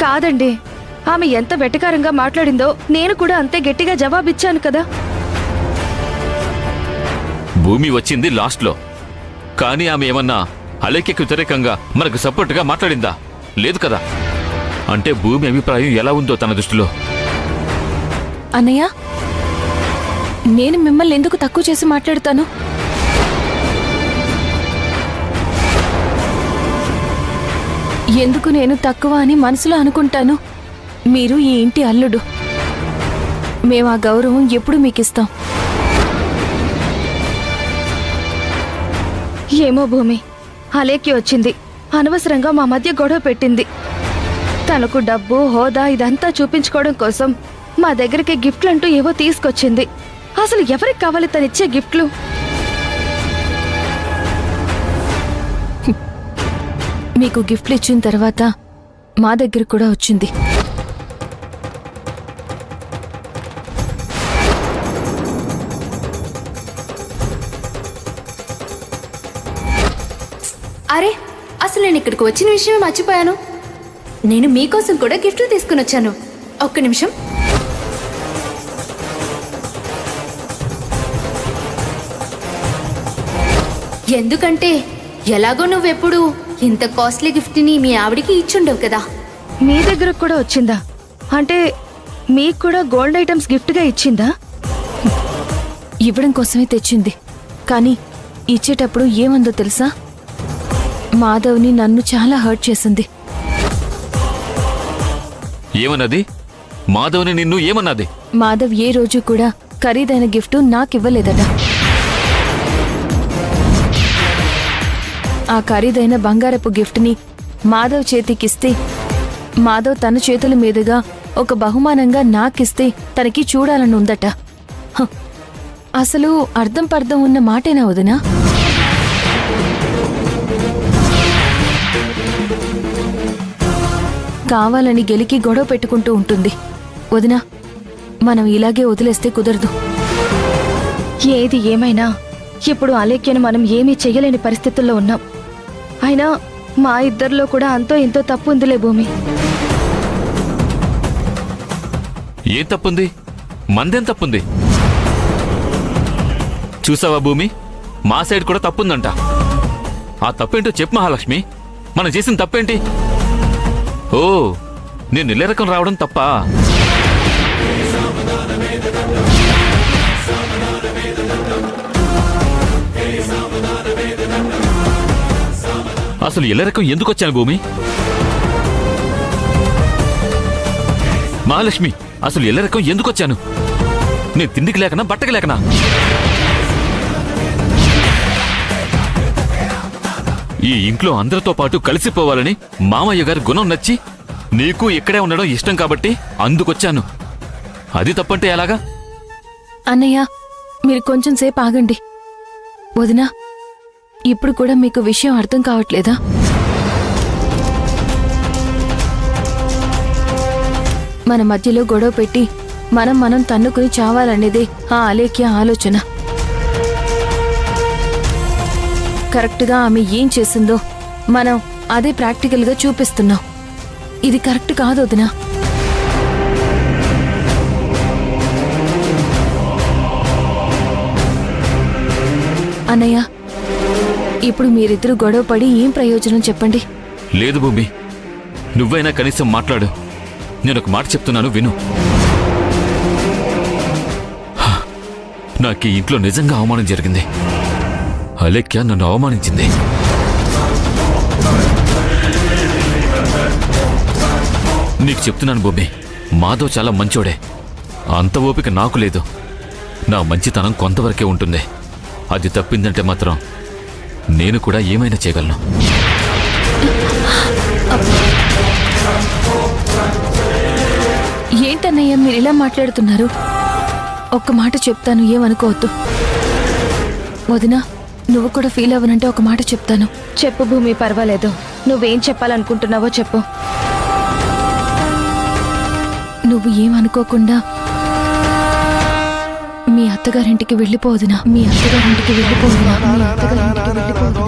కాదండి, ఆమె ఎంత వెటకారంగా మాట్లాడిందో నేను కూడా అంతే గట్టిగా జవాబిచ్చాను కదా. భూమి వచ్చింది లాస్ట్లో, కానీ ఆమె ఏమన్నా అలేఖ్యకు వ్యతిరేకంగా మనకు సపోర్ట్గా మాట్లాడిందా? లేదు కదా. అంటే భూమి అభిప్రాయం ఎలా ఉందో తన దృష్టిలో. అన్నయ్య, నేను మిమ్మల్ని ఎందుకు తక్కువ చేసి మాట్లాడతాను? ఎందుకు నేను తక్కువ అని మనసులో అనుకుంటాను? మీరు ఈ ఇంటి అల్లుడు. మేము ఆ గౌరవం ఎప్పుడు మీకిస్తాం. ఏమో భూమి, అలేఖ్య వచ్చింది, అనవసరంగా మా మధ్య గొడవ పెట్టింది. తనకు డబ్బు హోదా ఇదంతా చూపించుకోవడం కోసం మా దగ్గరికి గిఫ్ట్లంటూ ఏవో తీసుకొచ్చింది. అసలు ఎవరికి కావాలి తనిచ్చే గిఫ్ట్లు? మీకు గిఫ్ట్లు ఇచ్చిన తర్వాత మా దగ్గర కూడా వచ్చింది. అరే, అసలు నేను ఇక్కడికి వచ్చిన విషయమే మర్చిపోయాను. నేను మీకోసం కూడా గిఫ్ట్లు తీసుకుని వచ్చాను. ఒక్క నిమిషం. ఎందుకంటే ఎలాగో నువ్వెప్పుడు ఇంత కాస్ట్లీ గిఫ్ట్ని మీ ఆవిడికి ఇచ్చుండవు కదా. మీ దగ్గర కూడా వచ్చిందా? అంటే మీకు కూడా గోల్డ్ ఐటమ్స్ గిఫ్ట్గా ఇచ్చిందా? ఇవ్వడం కోసమే తెచ్చింది, కానీ ఇచ్చేటప్పుడు ఏమందో తెలుసా? మాధవ్ని నన్ను చాలా హర్ట్ చేసింది. ఏమన్నది? మాధవ్ని నిన్ను ఏమన్నది? మాధవ్ ఏ రోజు కూడా ఖరీదైన గిఫ్ట్ నాకివ్వలేదట. ఆ ఖరీదైన బంగారపు గిఫ్ట్ని మాధవ్ చేతికిస్తే, మాధవ్ తన చేతుల మీదుగా ఒక బహుమానంగా నాకిస్తే తనకి చూడాలని ఉందట. అసలు అర్థం పర్థం ఉన్న మాటేనా వదినా? కావాలని గెలికి గొడవ పెట్టుకుంటూ ఉంటుంది. వదినా, మనం ఇలాగే వదిలేస్తే కుదరదు. ఏది ఏమైనా ఇప్పుడు అలేఖ్యను మనం ఏమీ చెయ్యలేని పరిస్థితుల్లో ఉన్నాం. అయినా మా ఇద్దరిలో కూడా అంతో ఇంతో తప్పు ఉందిలే భూమి. ఏం తప్పుంది? మందేం తప్పుంది? చూసావా భూమి, మా సైడ్ కూడా తప్పుందంట. ఆ తప్పేంటో చెప్పు మహాలక్ష్మి. మనం చేసిన తప్పేంటి? ఓ, నేను ఇళ్ళ రకం రావడం తప్పా? అసలు ఇళ్ళ రకం ఎందుకు వచ్చాను భూమి? మహాలక్ష్మి, అసలు ఇళ్ళ రకం ఎందుకు వచ్చాను? నేను తిండికి లేకనా, బట్టకి లేకనా? ఈ ఇంట్లో అందరితో పాటు కలిసిపోవాలని మామయ్య గారి గుణం నచ్చి నీకు ఇక్కడే ఉండడం ఇష్టం కాబట్టి అందుకొచ్చాను. అది తప్పంటే ఎలాగా? అన్నయ్య, మీరు కొంచెం సేపు ఆగండి. వదినా, ఇప్పుడు కూడా మీకు విషయం అర్థం కావట్లేదా? మన మధ్యలో గొడవ పెట్టి మనం తన్నుకుని చావాలనేదే ఆ అలేఖ్య ఆలోచన. కరెక్ట్గా ఆమె ఏం చేసిందో మనం అదే ప్రాక్టికల్గా చూపిస్తున్నాం. ఇది కరెక్ట్ కాదు వదినా. అన్నయ్య, ఇప్పుడు మీరిద్దరూ గొడవ పడి ఏం ప్రయోజనం చెప్పండి? లేదు భూమి, నువ్వైనా కనీసం మాట్లాడు. నేనొక మాట చెప్తున్నాను, విను. నాకు ఈ ఇంట్లో నిజంగా అవమానం జరిగింది. అలేఖ్య నన్ను అవమానించింది. నీకు చెప్తున్నాను భూమి, మాధవ్ చాలా మంచోడే. అంత ఓపిక నాకు లేదు. నా మంచితనం కొంతవరకే ఉంటుంది. అది తప్పిందంటే మాత్రం నేను కూడా ఏమైనా చేయగలను. ఏంటన్నయ్య మీరు ఇలా మాట్లాడుతున్నారు? ఒక్క మాట చెప్తాను, ఏమనుకోవద్దు. వదినా, నువ్వు కూడా ఫీల్ అవ్వనంటే ఒక మాట చెప్తాను. చెప్పు భూమి, పర్వాలేదు. నువ్వేం చెప్పాలనుకుంటున్నావో చెప్పు. నువ్వు ఏమనుకోకుండా మీ అత్తగారింటికి వెళ్ళిపోదునా? మీ అత్తగారింటికి వెళ్ళిపోదునా? మీ అత్తగారింటికి వెళ్ళిపోదునా?